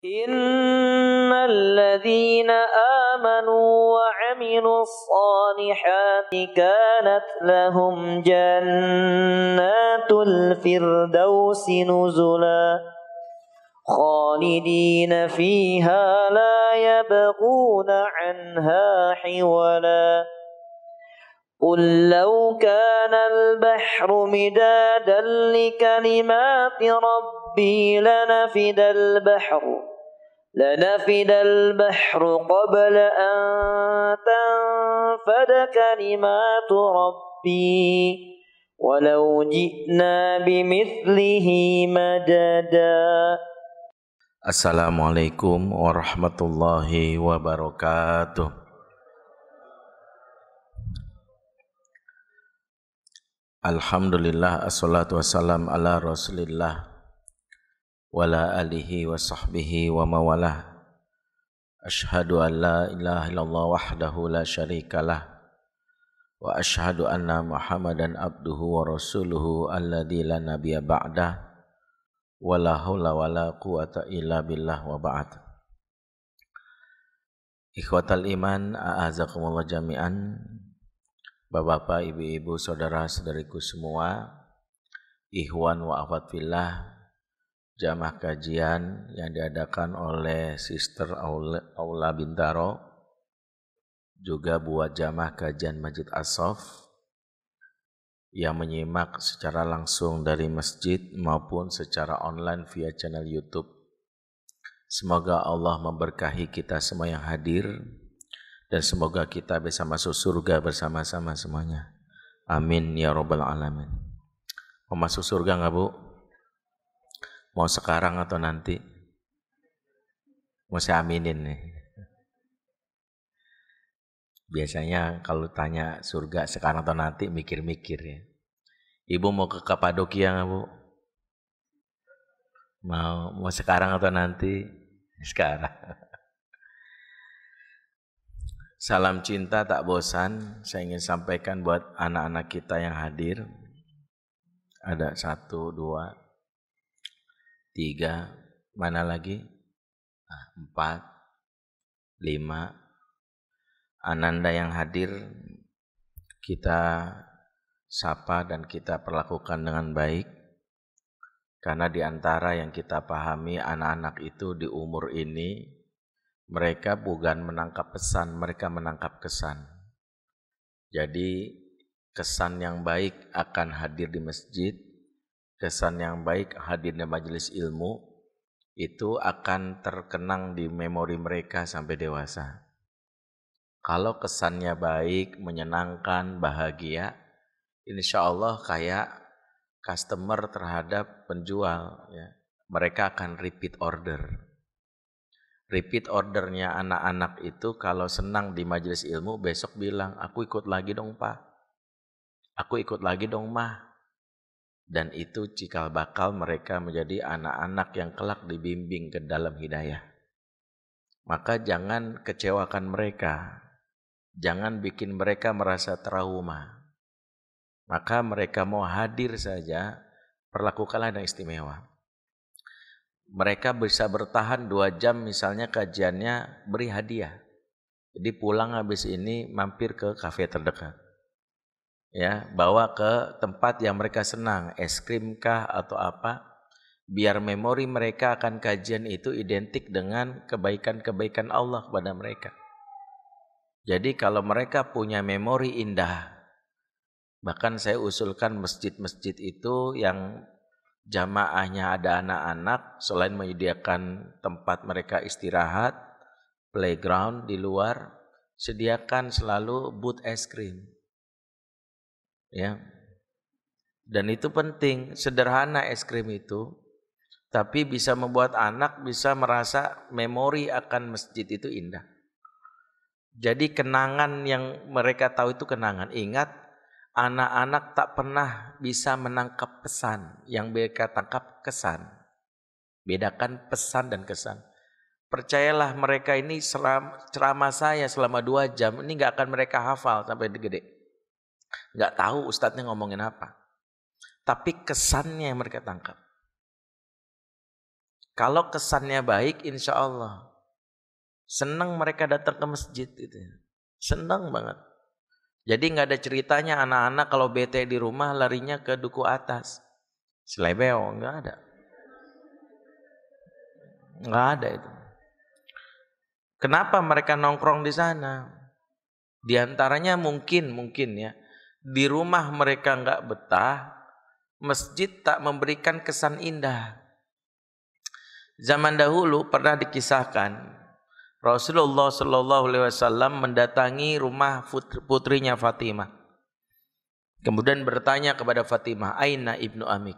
إن الذين آمنوا وعملوا الصالحات كانت لهم جنات الفردوس نزلا خالدين فيها لا يبغون عنها حولا قل لو كان البحر مدادا لكلمات ربي لنفد البحر قبل أن تنفد كلمات ربي ولو جئنا بمثله مددا. Assalamualaikum warahmatullahi wabarakatuh. Alhamdulillah, assalatu wassalam ala rasulillah wala alihi wa sahbihi wa mawalah. Ashhadu an la ilaha illallah wahdahu la syarikalah wa ashhadu anna muhammadan abduhu wa rasuluhu alladzi la nabiyya ba'dah wala haula wala quwata illa billah wa ba'd. Ikhwatal iman, a'azakumullah jami'an. Bapak-bapak, ibu-ibu, saudara-saudariku semua, ikhwan wa akhwat fillah, jamaah kajian yang diadakan oleh Sister Aula Bintaro, juga buat jamaah kajian Masjid As-Saff yang menyimak secara langsung dari masjid maupun secara online via channel YouTube. Semoga Allah memberkahi kita semua yang hadir dan semoga kita bisa masuk surga bersama-sama semuanya. Amin ya rabbal alamin. Mau masuk surga enggak, Bu? Mau sekarang atau nanti? Mau saya aminin nih. Biasanya kalau tanya surga sekarang atau nanti mikir-mikir ya. Ibu mau ke Kapadokia nggak, Bu? Mau sekarang atau nanti? Sekarang. Salam cinta tak bosan saya ingin sampaikan buat anak-anak kita yang hadir. Ada 1, 2, 3, mana lagi? 4, 5. Ananda yang hadir kita sapa dan kita perlakukan dengan baik, karena di antara yang kita pahami anak-anak itu di umur ini mereka bukan menangkap pesan, mereka menangkap kesan. Jadi kesan yang baik akan hadir di masjid, kesan yang baik hadir di majelis ilmu itu akan terkenang di memori mereka sampai dewasa. Kalau kesannya baik, menyenangkan, bahagia, insya Allah kayak customer terhadap penjual, ya. Mereka akan repeat order. Repeat ordernya anak-anak itu kalau senang di majelis ilmu, besok bilang, aku ikut lagi dong Pak, aku ikut lagi dong Mah. Dan itu cikal bakal mereka menjadi anak-anak yang kelak dibimbing ke dalam hidayah. Maka jangan kecewakan mereka. Jangan bikin mereka merasa trauma. Maka mereka mau hadir saja, perlakukanlah dengan istimewa. Mereka bisa bertahan 2 jam misalnya kajiannya, beri hadiah. Jadi pulang habis ini mampir ke kafe terdekat. Ya, bawa ke tempat yang mereka senang, es krim kah atau apa, biar memori mereka akan kajian itu identik dengan kebaikan-kebaikan Allah kepada mereka. Jadi kalau mereka punya memori indah, bahkan saya usulkan masjid-masjid itu yang jamaahnya ada anak-anak, selain menyediakan tempat mereka istirahat, playground di luar, sediakan selalu booth es krim. Ya. Dan itu penting, sederhana es krim itu, tapi bisa membuat anak bisa merasa memori akan masjid itu indah. Jadi kenangan yang mereka tahu itu kenangan. Ingat, anak-anak tak pernah bisa menangkap pesan. Yang mereka tangkap kesan. Bedakan pesan dan kesan. Percayalah mereka ini ceramah saya selama 2 jam, ini gak akan mereka hafal sampai gede. Gak tahu ustadznya ngomongin apa. Tapi kesannya yang mereka tangkap. Kalau kesannya baik, insya Allah senang mereka datang ke masjid itu. Senang banget. Jadi nggak ada ceritanya anak-anak kalau bete di rumah larinya ke duku atas. Selebeo, nggak ada. Nggak ada itu. Kenapa mereka nongkrong di sana? Di antaranya mungkin ya, di rumah mereka nggak betah, masjid tak memberikan kesan indah. Zaman dahulu pernah dikisahkan Rasulullah Shallallahu Alaihi Wasallam mendatangi rumah putrinya Fatimah. Kemudian bertanya kepada Fatimah, Aina ibnu Amik,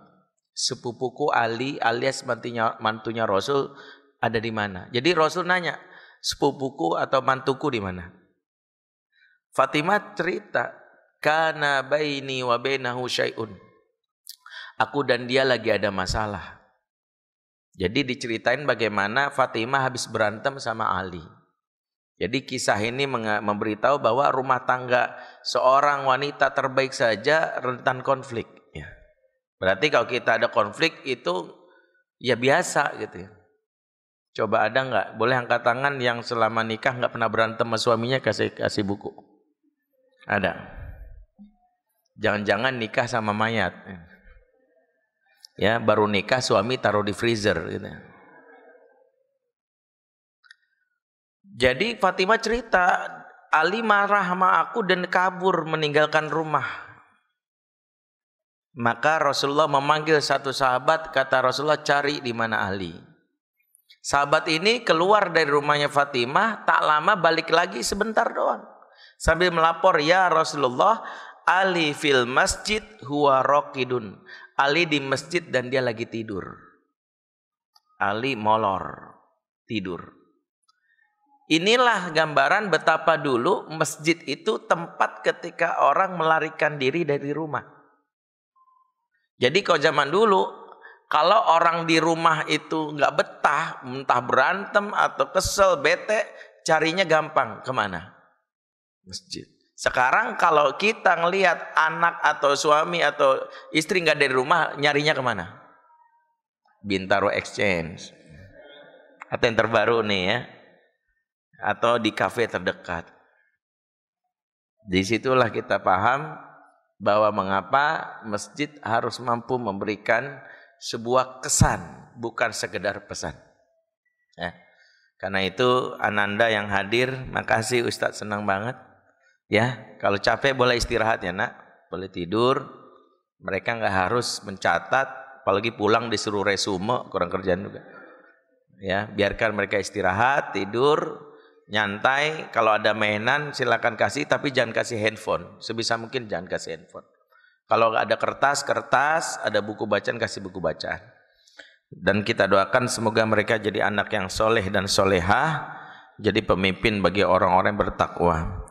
sepupuku Ali alias mantunya Rasul ada di mana? Jadi Rasul nanya, sepupuku atau mantuku di mana? Fatimah cerita, kana baini wa bainahu syai'un. Aku dan dia lagi ada masalah. Jadi diceritain bagaimana Fatimah habis berantem sama Ali. Jadi kisah ini memberitahu bahwa rumah tangga seorang wanita terbaik saja rentan konflik. Ya. Berarti kalau kita ada konflik itu ya biasa gitu ya. Coba ada nggak? Boleh angkat tangan yang selama nikah nggak pernah berantem sama suaminya, kasih buku. Ada. Jangan-jangan nikah sama mayat. Ya, baru nikah suami taruh di freezer gitu. Jadi Fatimah cerita, Ali marah sama aku dan kabur meninggalkan rumah. Maka Rasulullah memanggil satu sahabat, kata Rasulullah, cari di mana Ali. Sahabat ini keluar dari rumahnya Fatimah, tak lama balik lagi sebentar doang. Sambil melapor, ya Rasulullah, Ali fil masjid huwa raqidun. Ali di masjid dan dia lagi tidur. Ali molor, tidur. Inilah gambaran betapa dulu masjid itu tempat ketika orang melarikan diri dari rumah. Jadi kalau zaman dulu, kalau orang di rumah itu nggak betah, entah berantem atau kesel, bete, carinya gampang, kemana? Masjid. Sekarang kalau kita ngelihat anak atau suami atau istri nggak dari rumah, nyarinya kemana? Bintaro Exchange. Atau yang terbaru nih ya. Atau di kafe terdekat. Disitulah kita paham bahwa mengapa masjid harus mampu memberikan sebuah kesan, bukan sekedar pesan. Ya. Karena itu Ananda yang hadir, makasih Ustadz, senang banget. Ya, kalau capek boleh istirahat ya nak, boleh tidur. Mereka nggak harus mencatat, apalagi pulang disuruh resume, kurang kerjaan juga. Ya, biarkan mereka istirahat, tidur, nyantai. Kalau ada mainan silakan kasih, tapi jangan kasih handphone. Sebisa mungkin jangan kasih handphone. Kalau ada kertas, ada buku bacaan, kasih buku bacaan. Dan kita doakan semoga mereka jadi anak yang soleh dan solehah, jadi pemimpin bagi orang-orang bertakwa.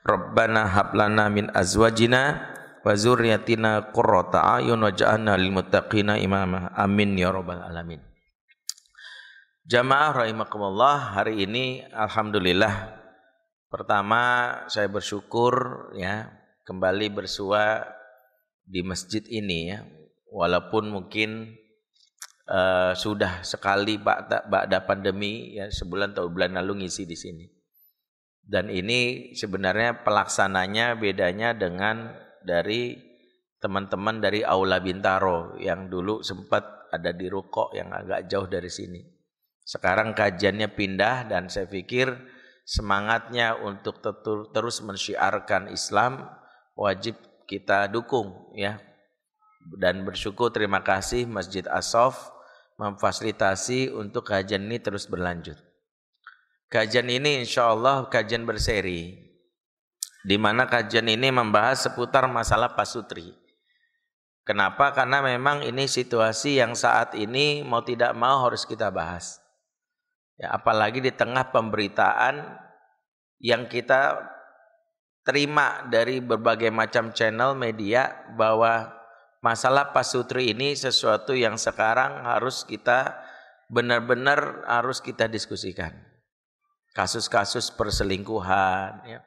Rabbana hablana min azwajina wa zurriyatina qurrata a'yun waj'alna lil muttaqina imama. Amin ya rabbal alamin. Jamaah rahimakumullah, hari ini alhamdulillah pertama saya bersyukur ya kembali bersua di masjid ini ya. Walaupun mungkin sudah sekali ba'da pandemi ya, sebulan atau bulan lalu ngisi di sini. Dan ini sebenarnya pelaksananya bedanya dengan dari teman-teman dari Aula Bintaro yang dulu sempat ada di Ruko yang agak jauh dari sini. Sekarang kajiannya pindah dan saya pikir semangatnya untuk terus mensyiarkan Islam wajib kita dukung ya. Dan bersyukur, terima kasih Masjid As-Sof memfasilitasi untuk kajian ini terus berlanjut. Kajian ini insya Allah kajian berseri, di mana kajian ini membahas seputar masalah pasutri. Kenapa? Karena memang ini situasi yang saat ini mau tidak mau harus kita bahas. Ya, apalagi di tengah pemberitaan yang kita terima dari berbagai macam channel media bahwa masalah pasutri ini sesuatu yang sekarang harus kita benar-benar harus kita diskusikan. Kasus-kasus perselingkuhan, ya,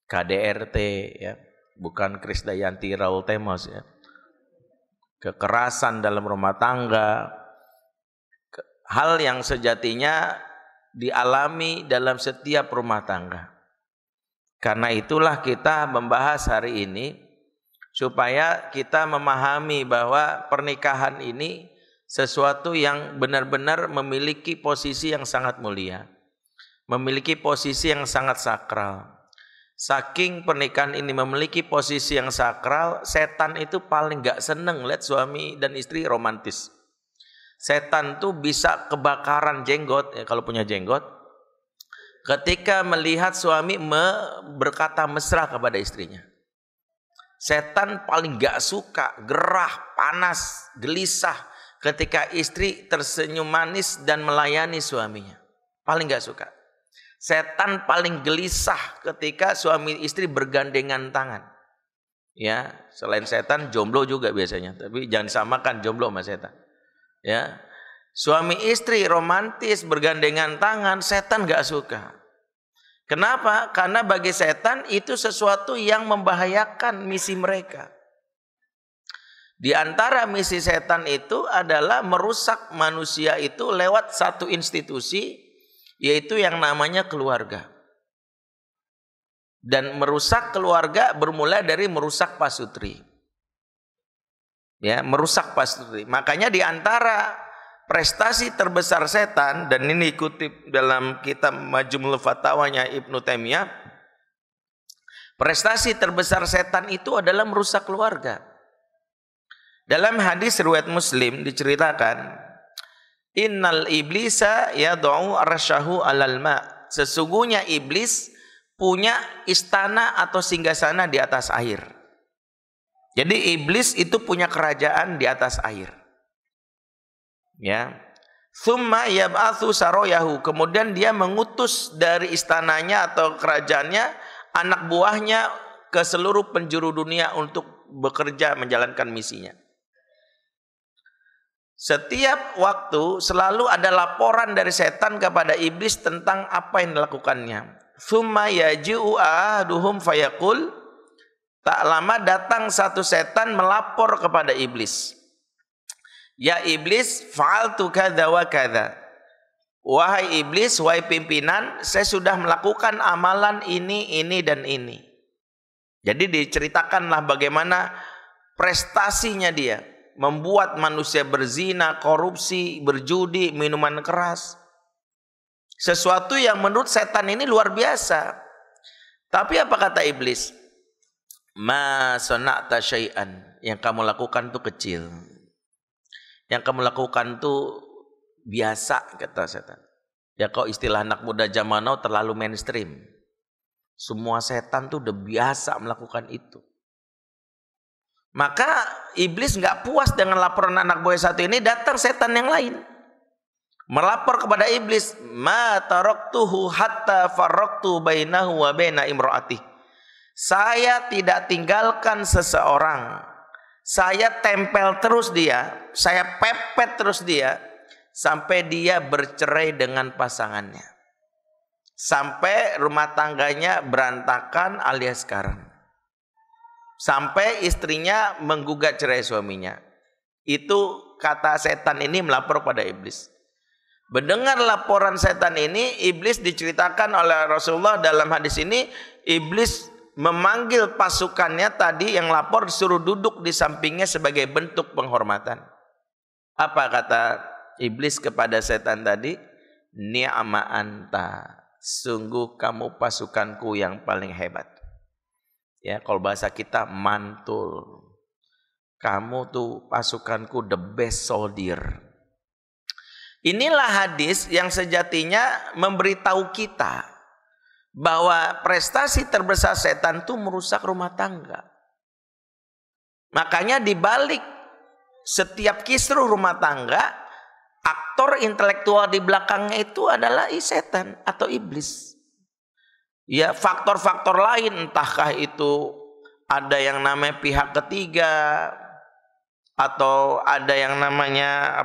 KDRT, ya, bukan Krisdayanti Raul Temos, ya, kekerasan dalam rumah tangga, hal yang sejatinya dialami dalam setiap rumah tangga. Karena itulah kita membahas hari ini supaya kita memahami bahwa pernikahan ini sesuatu yang benar-benar memiliki posisi yang sangat mulia, memiliki posisi yang sangat sakral. Saking pernikahan ini memiliki posisi yang sakral, setan itu paling gak seneng lihat suami dan istri romantis. Setan tuh bisa kebakaran jenggot, ya, kalau punya jenggot, ketika melihat suami berkata mesra kepada istrinya. Setan paling gak suka, gerah, panas, gelisah ketika istri tersenyum manis dan melayani suaminya. Paling gak suka. Setan paling gelisah ketika suami istri bergandengan tangan. Ya, selain setan jomblo juga biasanya, tapi jangan samakan jomblo sama setan. Ya, suami istri romantis bergandengan tangan, setan gak suka. Kenapa? Karena bagi setan itu sesuatu yang membahayakan misi mereka. Di antara misi setan itu adalah merusak manusia itu lewat satu institusi, yaitu yang namanya keluarga. Dan merusak keluarga bermula dari merusak pasutri. Ya, merusak pasutri. Makanya di antara prestasi terbesar setan, dan ini dikutip dalam kitab Majmu'ul Fatawanya Ibnu Taimiyah, prestasi terbesar setan itu adalah merusak keluarga. Dalam hadis riwayat Muslim diceritakan, innal iblisa yad'u arsyahu 'alal ma. Sesungguhnya iblis punya istana atau singgasana di atas air. Jadi iblis itu punya kerajaan di atas air. Ya. Tsumma yab'atsu saroyahu, kemudian dia mengutus dari istananya atau kerajaannya anak buahnya ke seluruh penjuru dunia untuk bekerja menjalankan misinya. Setiap waktu selalu ada laporan dari setan kepada iblis tentang apa yang dilakukannya. Tsumma yaji'u ahaduhum fayaqul, tak lama datang satu setan melapor kepada iblis. Ya iblis, fa'altu kadza wa kadza. Wahai iblis, wahai pimpinan, saya sudah melakukan amalan ini, dan ini. Jadi diceritakanlah bagaimana prestasinya dia. Membuat manusia berzina, korupsi, berjudi, minuman keras. Sesuatu yang menurut setan ini luar biasa. Tapi apa kata iblis? Ma sana'ta syai'an, yang kamu lakukan itu kecil. Yang kamu lakukan itu biasa, kata setan. Ya kalau istilah anak muda zaman now terlalu mainstream. Semua setan tuh udah biasa melakukan itu. Maka iblis nggak puas dengan laporan anak buah satu ini, datang setan yang lain. Melapor kepada iblis, ma taraktuhu hatta farraqtu bainahu wa baina imraatih. Saya tidak tinggalkan seseorang. Saya tempel terus dia, saya pepet terus dia sampai dia bercerai dengan pasangannya. Sampai rumah tangganya berantakan alias sekarang. Sampai istrinya menggugat cerai suaminya. Itu kata setan ini melapor pada iblis. Mendengar laporan setan ini, iblis diceritakan oleh Rasulullah dalam hadis ini, iblis memanggil pasukannya tadi yang lapor, disuruh duduk di sampingnya sebagai bentuk penghormatan. Apa kata iblis kepada setan tadi? Ni'ma anta, sungguh kamu pasukanku yang paling hebat. Ya, kalau bahasa kita mantul. Kamu tuh pasukanku the best soldier. Inilah hadis yang sejatinya memberitahu kita bahwa prestasi terbesar setan itu merusak rumah tangga. Makanya di balik setiap kisruh rumah tangga, aktor intelektual di belakangnya itu adalah setan atau iblis. Ya, faktor-faktor lain, entahkah itu ada yang namanya pihak ketiga, atau ada yang namanya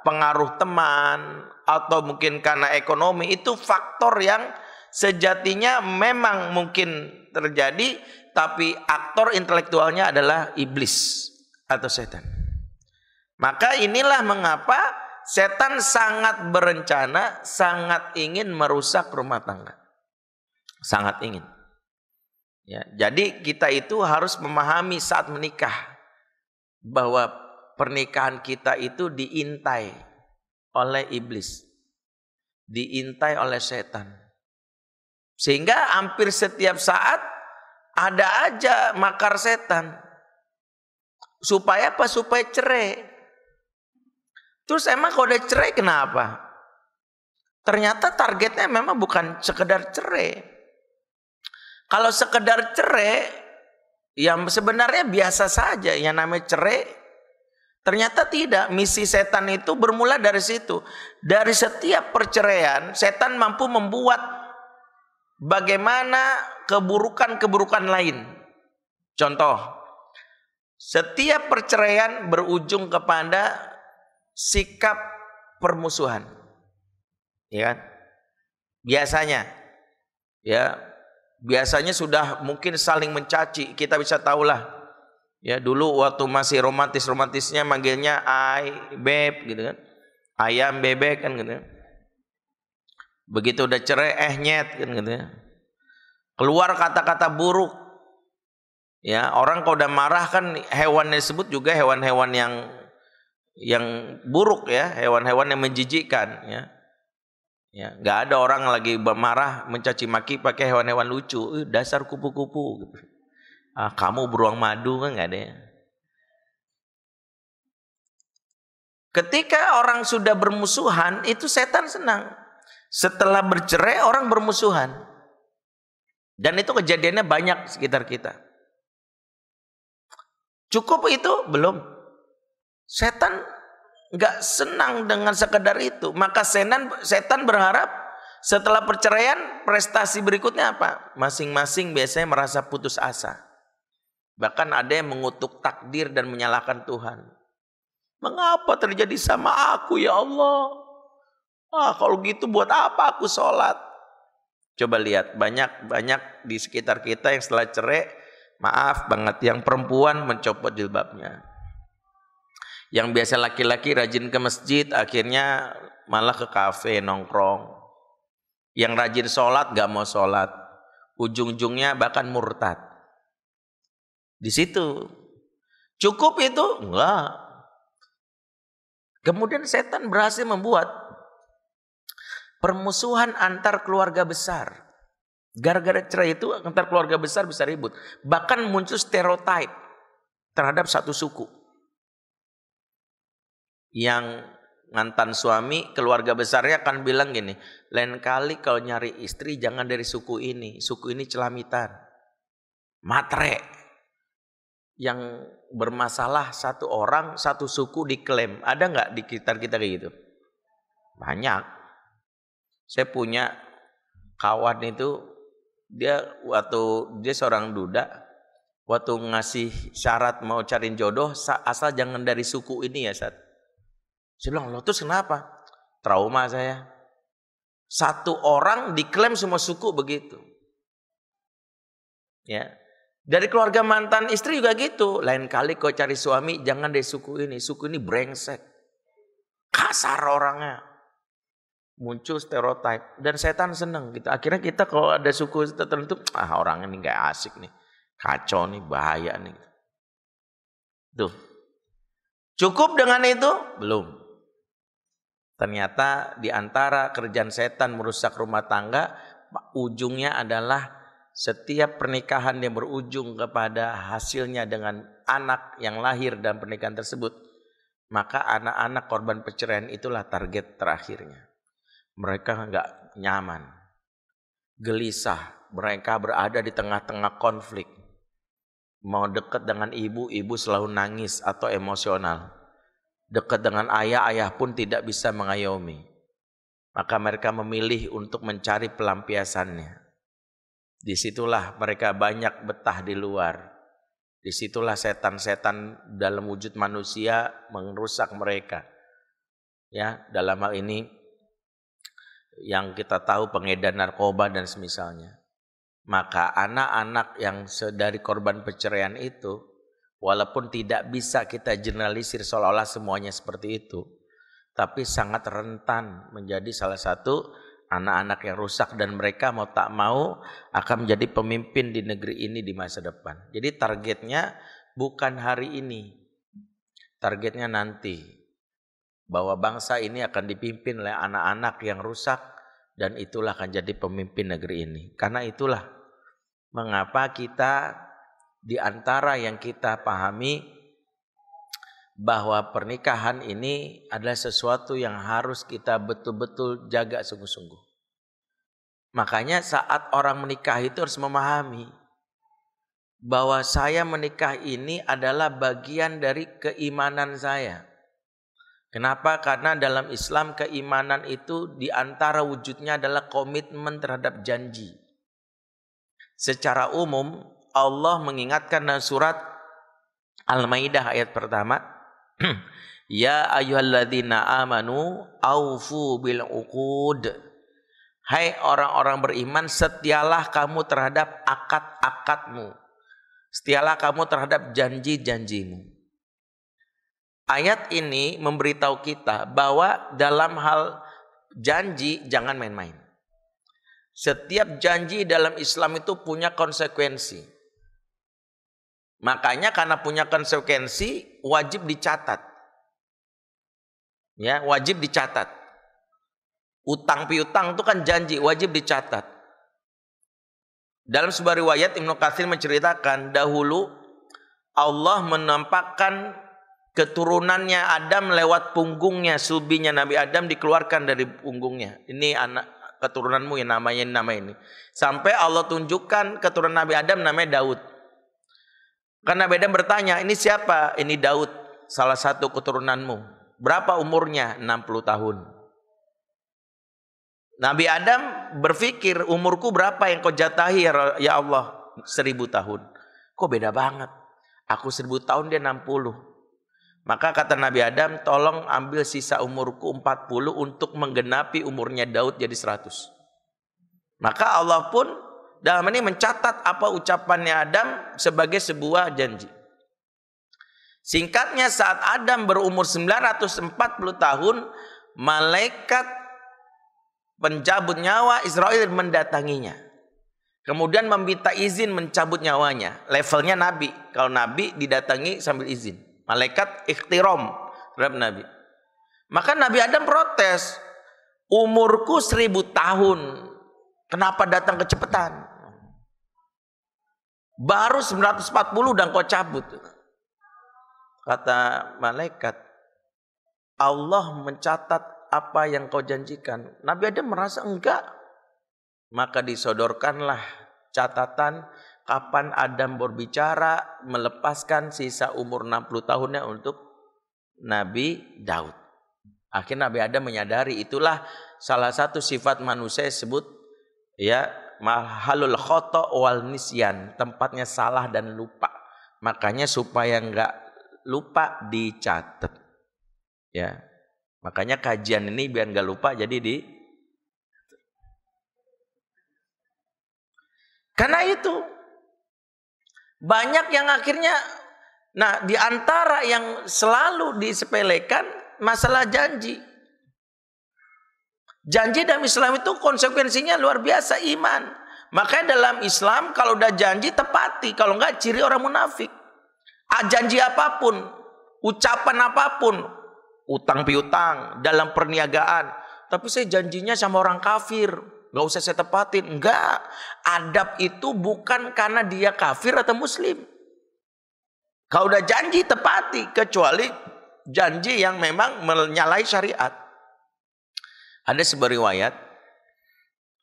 pengaruh teman, atau mungkin karena ekonomi. Itu faktor yang sejatinya memang mungkin terjadi, tapi aktor intelektualnya adalah iblis atau setan. Maka inilah mengapa setan sangat berencana, sangat ingin merusak rumah tangga. Sangat ingin. Ya, jadi kita itu harus memahami saat menikah bahwa pernikahan kita itu diintai oleh iblis. Diintai oleh setan. Sehingga hampir setiap saat ada aja makar setan. Supaya apa? Supaya cerai. Terus emang kalau udah cerai kenapa? Ternyata targetnya memang bukan sekedar cerai. Kalau sekedar cerai, yang sebenarnya biasa saja. Yang namanya cerai, ternyata tidak. Misi setan itu bermula dari situ. Dari setiap perceraian, setan mampu membuat bagaimana keburukan-keburukan lain. Contoh, setiap perceraian berujung kepada sikap permusuhan. Ya kan? Biasanya. Ya, biasanya sudah mungkin saling mencaci. Kita bisa tahulah. Ya, dulu waktu masih romantis-romantisnya manggilnya ay, beb gitu kan. Ayam, bebek kan gitu. Begitu udah cerai nyet kan gitu ya. Keluar kata-kata buruk. Ya, orang kalau udah marah kan hewan disebut juga hewan-hewan yang buruk ya, hewan-hewan yang menjijikkan ya. Ya, nggak ada orang lagi marah mencaci maki pakai hewan-hewan lucu, dasar kupu-kupu gitu. Ah, kamu beruang madu kan nggak ada ya. Ketika orang sudah bermusuhan, itu setan senang. Setelah bercerai orang bermusuhan. Dan itu kejadiannya banyak sekitar kita. Cukup itu? Belum. Setan nggak senang dengan sekedar itu. Maka setan berharap setelah perceraian prestasi berikutnya apa? Masing-masing biasanya merasa putus asa. Bahkan ada yang mengutuk takdir dan menyalahkan Tuhan. Mengapa terjadi sama aku ya Allah? Ah, kalau gitu buat apa aku sholat? Coba lihat, banyak di sekitar kita yang setelah cerai, maaf banget, yang perempuan mencopot jilbabnya. Yang biasa laki-laki rajin ke masjid, akhirnya malah ke kafe nongkrong. Yang rajin sholat gak mau sholat, ujung-ujungnya bahkan murtad. Di situ. Cukup itu? Enggak. Kemudian setan berhasil membuat permusuhan antar keluarga besar. Gara-gara cerai itu antar keluarga besar bisa ribut. Bahkan muncul stereotip terhadap satu suku. Yang mantan suami, keluarga besarnya akan bilang gini, lain kali kalau nyari istri jangan dari suku ini celamitan, matre. Yang bermasalah satu orang, satu suku diklaim. Ada nggak di sekitar kita kayak gitu? Banyak. Saya punya kawan itu, dia seorang duda, waktu ngasih syarat mau cariin jodoh, asal jangan dari suku ini ya Sat. Saya bilang, loh terus kenapa? Trauma saya. Satu orang diklaim semua suku begitu. Ya. Dari keluarga mantan istri juga gitu. Lain kali kau cari suami jangan dari suku ini brengsek. Kasar orangnya. Muncul stereotip dan setan seneng gitu. Akhirnya kita kalau ada suku tertentu, orang ini nggak asik nih. Kacau nih, bahaya nih. Tuh. Cukup dengan itu? Belum. Ternyata di antara kerjaan setan merusak rumah tangga, ujungnya adalah setiap pernikahan yang berujung kepada hasilnya dengan anak yang lahir dalam pernikahan tersebut, maka anak-anak korban perceraian itulah target terakhirnya. Mereka enggak nyaman, gelisah, mereka berada di tengah-tengah konflik. Mau dekat dengan ibu selalu nangis atau emosional. Dekat dengan ayah pun tidak bisa mengayomi. Maka mereka memilih untuk mencari pelampiasannya. Disitulah mereka banyak betah di luar. Disitulah setan-setan dalam wujud manusia merusak mereka. Ya, dalam hal ini yang kita tahu pengedar narkoba dan semisalnya. Maka anak-anak yang dari korban perceraian itu, walaupun tidak bisa kita generalisir seolah-olah semuanya seperti itu, tapi sangat rentan menjadi salah satu anak-anak yang rusak, dan mereka mau tak mau akan menjadi pemimpin di negeri ini di masa depan. Jadi targetnya bukan hari ini, targetnya nanti, bahwa bangsa ini akan dipimpin oleh anak-anak yang rusak, dan itulah akan jadi pemimpin negeri ini. Karena itulah mengapa kita di antara yang kita pahami bahwa pernikahan ini adalah sesuatu yang harus kita betul-betul jaga sungguh-sungguh. Makanya saat orang menikah itu harus memahami bahwa saya menikah ini adalah bagian dari keimanan saya. Kenapa? Karena dalam Islam keimanan itu di antara wujudnya adalah komitmen terhadap janji. Secara umum Allah mengingatkan dalam surat Al-Maidah ayat pertama, ya ayyuhalladzina amanu aufu bil uqud. Hai orang-orang beriman, setialah kamu terhadap akad-akadmu. Setialah kamu terhadap janji-janjimu. Ayat ini memberitahu kita bahwa dalam hal janji jangan main-main. Setiap janji dalam Islam itu punya konsekuensi. Makanya karena punya konsekuensi wajib dicatat. Ya, wajib dicatat. Utang piutang itu kan janji, wajib dicatat. Dalam sebuah riwayat Ibnu Katsir menceritakan dahulu Allah menampakkan keturunannya Adam lewat punggungnya, sulbinya Nabi Adam dikeluarkan dari punggungnya. Ini anak keturunanmu yang namanya nama ini. Sampai Allah tunjukkan keturunan Nabi Adam namanya Daud. Karena Nabi Adam bertanya, ini siapa? Ini Daud, salah satu keturunanmu. Berapa umurnya? 60 tahun. Nabi Adam berpikir, umurku berapa yang kau jatahi ya Allah? 1000 tahun. Kok beda banget? Aku 1000 tahun, dia 60. Maka kata Nabi Adam, tolong ambil sisa umurku 40 untuk menggenapi umurnya Daud jadi 100. Maka Allah pun dalam ini mencatat apa ucapannya Adam sebagai sebuah janji. Singkatnya saat Adam berumur 940 tahun, malaikat pencabut nyawa Israel mendatanginya. Kemudian meminta izin mencabut nyawanya. Levelnya Nabi. Kalau Nabi didatangi sambil izin. Malaikat ikhtiram terhadap Nabi. Maka Nabi Adam protes. Umurku 1000 tahun. Kenapa datang kecepatan? Baru 940 dan kau cabut. Kata malaikat, Allah mencatat apa yang kau janjikan. Nabi Adam merasa enggak. Maka disodorkanlah catatan kapan Adam berbicara melepaskan sisa umur 60 tahunnya untuk Nabi Daud. Akhirnya Nabi Adam menyadari itulah salah satu sifat manusia disebut ya mahalul khoto wal nisyan, tempatnya salah dan lupa. Makanya supaya enggak lupa dicatat. Ya. Makanya kajian ini biar enggak lupa jadi karena itu banyak yang akhirnya, nah di antara yang selalu disepelekan masalah janji. Janji dalam Islam itu konsekuensinya luar biasa, iman. Makanya dalam Islam kalau udah janji tepati, kalau enggak ciri orang munafik. Janji apapun, ucapan apapun, utang piutang, dalam perniagaan. Tapi saya janjinya sama orang kafir, nggak usah saya tepatin. Enggak, adab itu bukan karena dia kafir atau muslim. Kalau udah janji tepati, kecuali janji yang memang menyalahi syariat. Ada sebuah riwayat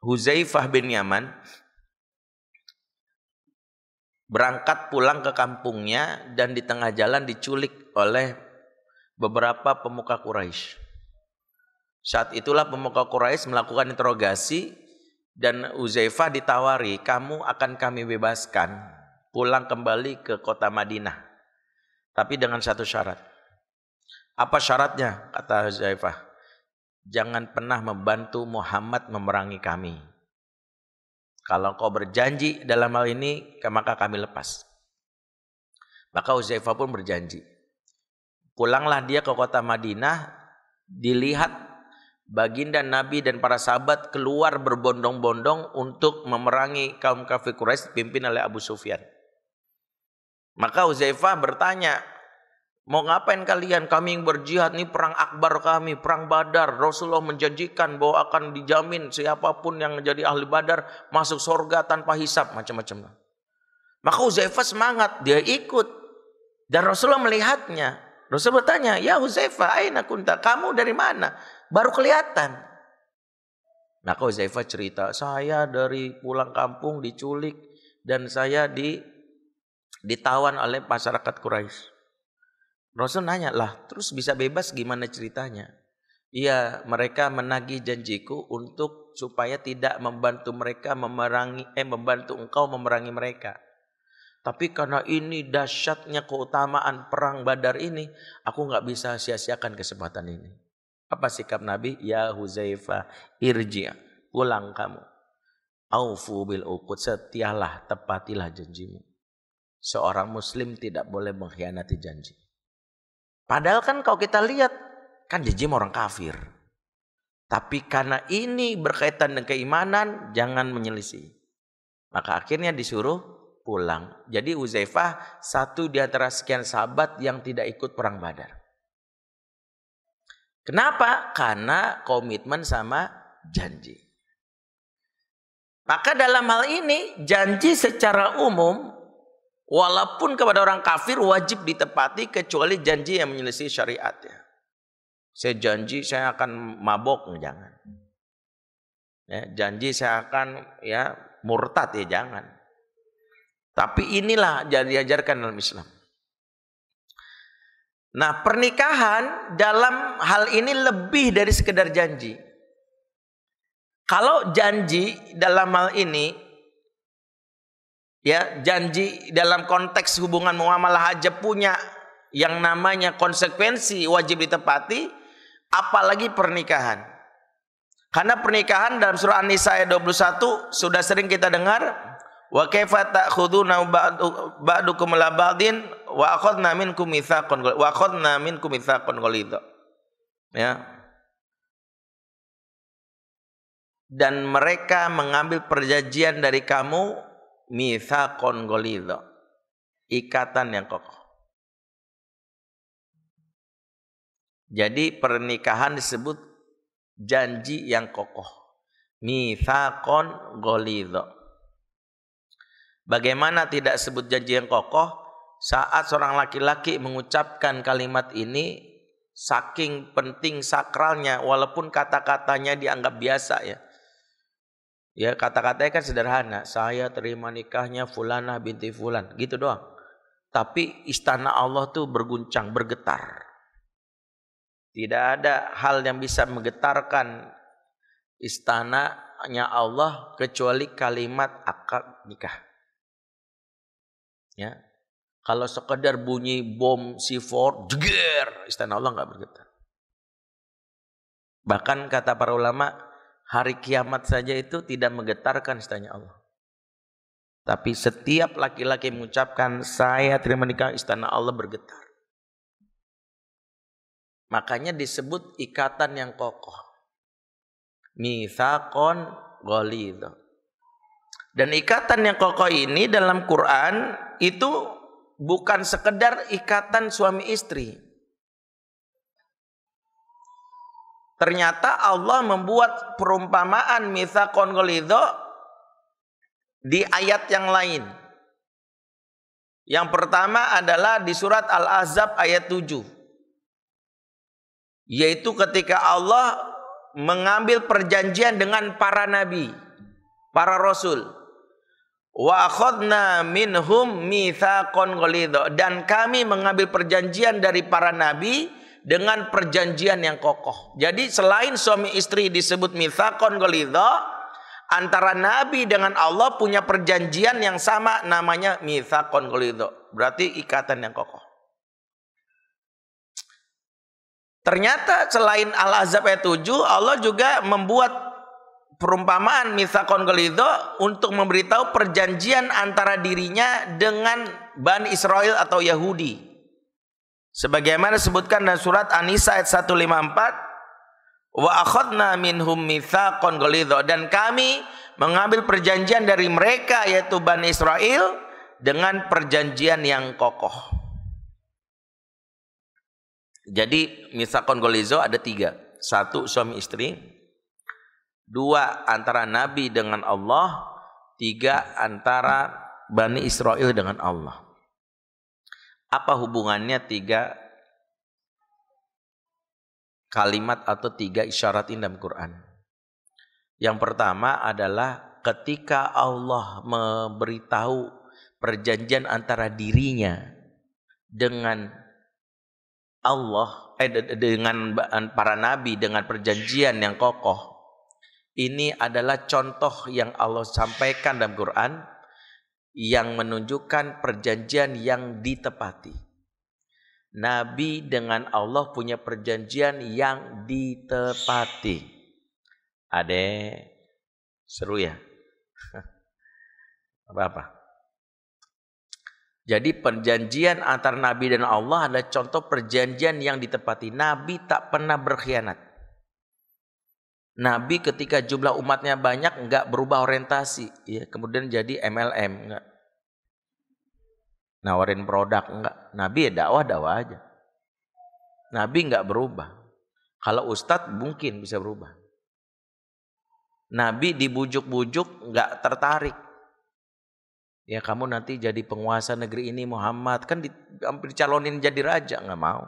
Huzaifah bin Yaman berangkat pulang ke kampungnya dan di tengah jalan diculik oleh beberapa pemuka Quraisy. Saat itulah pemuka Quraisy melakukan interogasi dan Huzaifah ditawari, kamu akan kami bebaskan pulang kembali ke kota Madinah. Tapi dengan satu syarat. Apa syaratnya? Kata Huzaifah, jangan pernah membantu Muhammad memerangi kami. Kalau kau berjanji dalam hal ini, maka kami lepas. Maka Huzaifah pun berjanji. Pulanglah dia ke kota Madinah dilihat baginda Nabi dan para sahabat keluar berbondong-bondong untuk memerangi kaum kafir Quraisy dipimpin oleh Abu Sufyan. Maka Huzaifah bertanya, mau ngapain kalian? Kami yang berjihad, ini perang akbar kami, perang Badar. Rasulullah menjanjikan bahwa akan dijamin siapapun yang menjadi ahli Badar masuk surga tanpa hisab, macam-macam. Maka Huzaifah semangat, dia ikut. Dan Rasulullah melihatnya. Rasul bertanya, ya Huzaifah, aina kunta? Kamu dari mana? Baru kelihatan. Maka Huzaifah cerita, saya dari pulang kampung diculik dan saya ditawan oleh masyarakat Quraisy. Rasul nanya, lah terus bisa bebas gimana ceritanya? Iya, mereka menagih janjiku untuk supaya tidak membantu mereka membantu engkau memerangi mereka. Tapi karena ini dahsyatnya keutamaan perang Badar ini, aku nggak bisa sia-siakan kesempatan ini. Apa sikap Nabi? Ya Huzaifah, irji', pulang kamu. Aufu bil uqud, setialah, tepatilah janjimu. Seorang muslim tidak boleh mengkhianati janji. Padahal kan kalau kita lihat, kan janji orang kafir. Tapi karena ini berkaitan dengan keimanan, jangan menyelisih. Maka akhirnya disuruh pulang. Jadi Huzaifah satu di antara sekian sahabat yang tidak ikut perang Badar. Kenapa? Karena komitmen sama janji. Maka dalam hal ini janji secara umum walaupun kepada orang kafir wajib ditepati kecuali janji yang menyelisih syariatnya. Saya janji saya akan mabok, jangan. Ya, janji saya akan murtad, jangan. Tapi inilah diajarkan dalam Islam. Nah, pernikahan dalam hal ini lebih dari sekedar janji. Kalau janji dalam hal ini, janji dalam konteks hubungan muamalah aja punya yang namanya konsekuensi wajib ditepati, apalagi pernikahan. Karena pernikahan dalam surah An-Nisa ayat 21 sudah sering kita dengar. Wa kaifa ta'khuduna ba'dukum la ba'din wa akhadna minkum mitsaqan ghalidha. Ya. Dan mereka mengambil perjanjian dari kamu mitsaqan ghalidha. Ikatan yang kokoh. Jadi pernikahan disebut janji yang kokoh. Mitsaqan ghalidha. Bagaimana tidak sebut janji yang kokoh saat seorang laki-laki mengucapkan kalimat ini saking penting sakralnya walaupun kata-katanya dianggap biasa ya. Ya kata-katanya kan sederhana, saya terima nikahnya Fulanah binti Fulan, gitu doang. Tapi istana Allah tuh berguncang, bergetar. Tidak ada hal yang bisa menggetarkan istananya Allah kecuali kalimat akad nikah. Ya, kalau sekedar bunyi bom C4, jeger, istana Allah nggak bergetar. Bahkan kata para ulama, hari kiamat saja itu tidak menggetarkan istana Allah. Tapi setiap laki-laki mengucapkan saya terima nikah, istana Allah bergetar. Makanya disebut ikatan yang kokoh. Mitsaqan ghalidha. Dan ikatan yang kokoh ini dalam Quran itu bukan sekedar ikatan suami istri. Ternyata Allah membuat perumpamaan mitsaqan ghalidha di ayat yang lain. Yang pertama adalah di surat Al-Ahzab ayat 7. Yaitu ketika Allah mengambil perjanjian dengan para nabi, para rasul. Wa akhadna minhum mitsaqan ghalidha, dan kami mengambil perjanjian dari para nabi dengan perjanjian yang kokoh. Jadi selain suami istri disebut mitsaqan ghalidha, antara nabi dengan Allah punya perjanjian yang sama namanya mitsaqan ghalidha. Berarti ikatan yang kokoh. Ternyata selain Al-Ahzab ayat 7, Allah juga membuat perumpamaan mitsaqan ghalidha untuk memberitahu perjanjian antara dirinya dengan Bani Israel atau Yahudi. Sebagaimana disebutkan dalam surat An-Nisa ayat 154, Wa akhadna minhum mitsaqan ghalidha, dan kami mengambil perjanjian dari mereka yaitu Bani Israel dengan perjanjian yang kokoh. Jadi mitsaqan ghalidha ada 3. 1 suami istri, 2 antara Nabi dengan Allah, 3 antara Bani Israel dengan Allah. Apa hubungannya 3 kalimat atau 3 isyarat ini dalam Quran? Yang pertama adalah ketika Allah memberitahu perjanjian antara dirinya dengan Allah, dengan para nabi dengan perjanjian yang kokoh. Ini adalah contoh yang Allah sampaikan dalam Quran yang menunjukkan perjanjian yang ditepati. Nabi dengan Allah punya perjanjian yang ditepati. Adek, seru ya? Apa-apa? Jadi perjanjian antara Nabi dan Allah adalah contoh perjanjian yang ditepati. Nabi tak pernah berkhianat. Nabi ketika jumlah umatnya banyak enggak berubah orientasi, ya, kemudian jadi MLM, enggak. Nawarin produk, enggak. Nabi ya dakwah aja. Nabi enggak berubah. Kalau ustadz mungkin bisa berubah. Nabi dibujuk-bujuk enggak tertarik. Ya kamu nanti jadi penguasa negeri ini Muhammad, kan dicalonin jadi raja, enggak mau.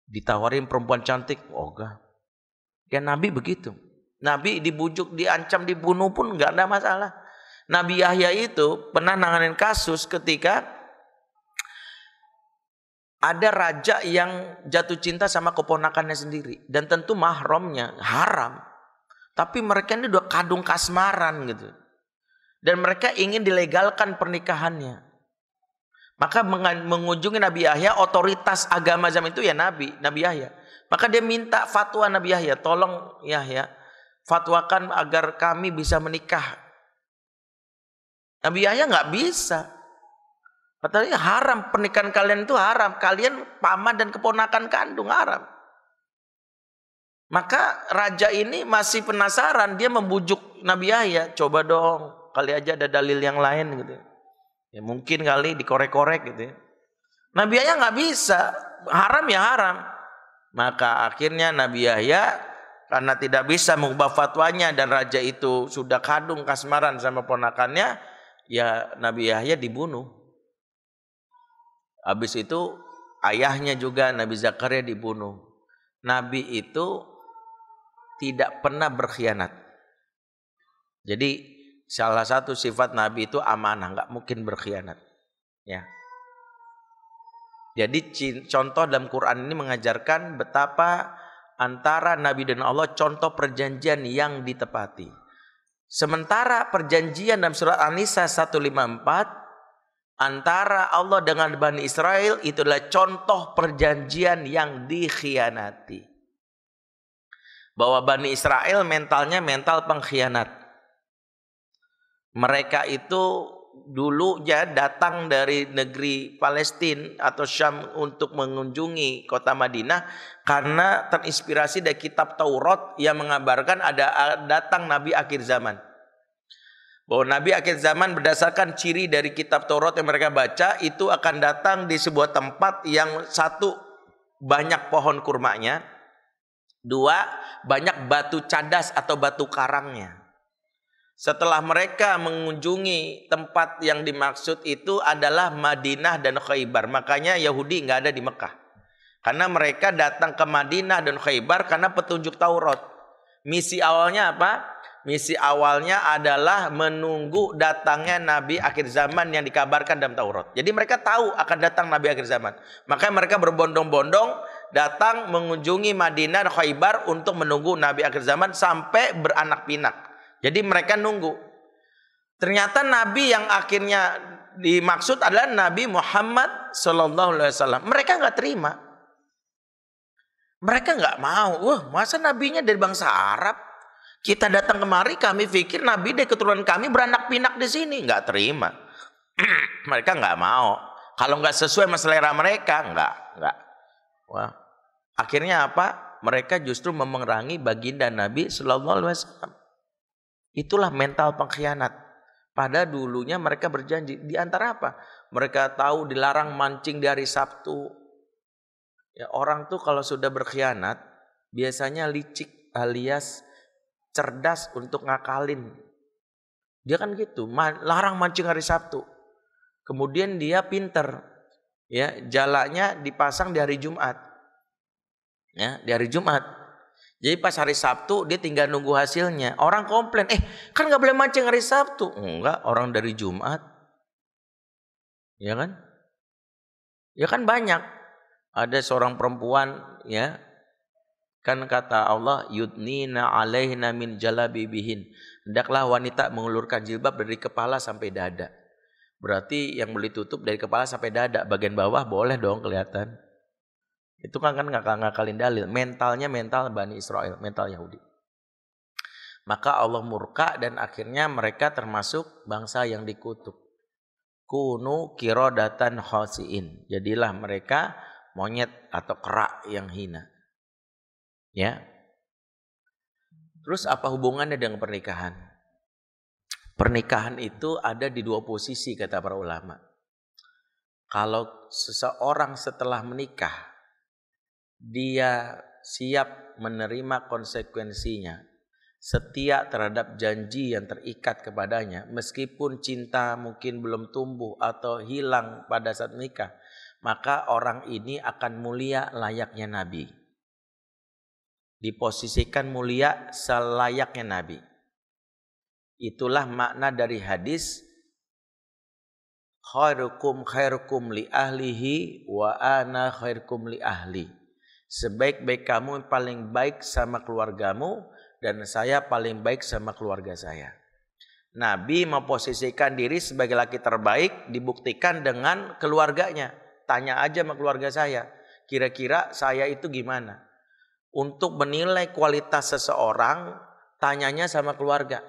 Ditawarin perempuan cantik, enggak. Ya Nabi begitu. Nabi dibujuk, diancam, dibunuh pun enggak ada masalah. Nabi Yahya itu pernah nanganin kasus ketika ada raja yang jatuh cinta sama keponakannya sendiri. Dan tentu mahramnya haram. Tapi mereka ini udah kadung kasmaran gitu. Dan mereka ingin dilegalkan pernikahannya. Maka mengunjungi Nabi Yahya, otoritas agama zaman itu ya Nabi Yahya. Maka dia minta fatwa Nabi Yahya, tolong Yahya, fatwakan agar kami bisa menikah. Nabi Yahya nggak bisa. Katanya haram, pernikahan kalian itu haram. Kalian paman dan keponakan kandung, haram. Maka raja ini masih penasaran, dia membujuk Nabi Yahya, coba dong, kali aja ada dalil yang lain gitu. Ya mungkin kali dikorek-korek gitu ya. Nabi Yahya nggak bisa, haram ya haram. Maka akhirnya Nabi Yahya karena tidak bisa mengubah fatwanya dan raja itu sudah kadung kasmaran sama ponakannya, ya Nabi Yahya dibunuh. Habis itu ayahnya juga Nabi Zakaria dibunuh. Nabi itu tidak pernah berkhianat. Jadi salah satu sifat Nabi itu amanah, nggak mungkin berkhianat. Ya. Jadi contoh dalam Quran ini mengajarkan betapa antara Nabi dan Allah contoh perjanjian yang ditepati. Sementara perjanjian dalam surat An-Nisa 154 antara Allah dengan Bani Israel itu adalah contoh perjanjian yang dikhianati. Bahwa Bani Israel mentalnya mental pengkhianat. Mereka itu dulu ya datang dari negeri Palestina atau Syam untuk mengunjungi kota Madinah karena terinspirasi dari kitab Taurat yang mengabarkan ada datang Nabi akhir zaman. Bahwa Nabi akhir zaman berdasarkan ciri dari kitab Taurat yang mereka baca itu akan datang di sebuah tempat yang satu banyak pohon kurmanya, 2 banyak batu cadas atau batu karangnya. Setelah mereka mengunjungi tempat yang dimaksud itu adalah Madinah dan Khaybar. Makanya Yahudi nggak ada di Mekah. Karena mereka datang ke Madinah dan Khaybar karena petunjuk Taurat. Misi awalnya apa? Misi awalnya adalah menunggu datangnya Nabi akhir zaman yang dikabarkan dalam Taurat. Jadi mereka tahu akan datang Nabi akhir zaman. Makanya mereka berbondong-bondong datang mengunjungi Madinah dan Khaybar untuk menunggu Nabi akhir zaman sampai beranak pinak. Jadi mereka nunggu. Ternyata Nabi yang akhirnya dimaksud adalah Nabi Muhammad SAW. Mereka nggak terima. Mereka nggak mau. Wah, masa nabinya dari bangsa Arab? Kita datang kemari, kami pikir Nabi dari keturunan kami beranak pinak di sini. Nggak terima. Mereka nggak mau. Kalau nggak sesuai sama selera mereka, nggak. Wah. Akhirnya apa? mereka justru memerangi baginda Nabi Sallallahu Alaihi Wasallam. Itulah mental pengkhianat. Pada dulunya mereka berjanji. Di antara apa? Mereka tahu dilarang mancing di hari Sabtu. Ya, orang tuh kalau sudah berkhianat biasanya licik alias cerdas untuk ngakalin. Dia kan gitu, larang mancing hari Sabtu. Kemudian dia pinter, ya, jalanya dipasang di hari Jumat. Ya, di hari Jumat. Jadi pas hari Sabtu dia tinggal nunggu hasilnya. Orang komplain, kan nggak boleh mancing hari Sabtu. Enggak, orang dari Jumat. Ya kan? Ya kan banyak. Ada seorang perempuan, ya, kan kata Allah, yudnina alaihna min jalabibihin. Hendaklah wanita mengulurkan jilbab dari kepala sampai dada. Berarti yang boleh tutup dari kepala sampai dada. Bagian bawah boleh dong kelihatan. Itu kan ngakalin dalil. Mentalnya mental Bani Israel, mental Yahudi. Maka Allah murka dan akhirnya mereka termasuk bangsa yang dikutuk. Kunu kirodatan khasiin. Jadilah mereka monyet atau kera yang hina. Ya. Terus apa hubungannya dengan pernikahan? Pernikahan itu ada di dua posisi kata para ulama. Kalau seseorang setelah menikah, dia siap menerima konsekuensinya, setia terhadap janji yang terikat kepadanya, meskipun cinta mungkin belum tumbuh atau hilang pada saat menikah, maka orang ini akan mulia layaknya Nabi. Diposisikan mulia selayaknya Nabi. Itulah makna dari hadis khairukum li ahlihi wa ana khairukum li ahli. Sebaik-baik kamu yang paling baik sama keluargamu dan saya paling baik sama keluarga saya. Nabi memposisikan diri sebagai laki terbaik dibuktikan dengan keluarganya. Tanya aja sama keluarga saya, kira-kira saya itu gimana? Untuk menilai kualitas seseorang, tanyanya sama keluarga.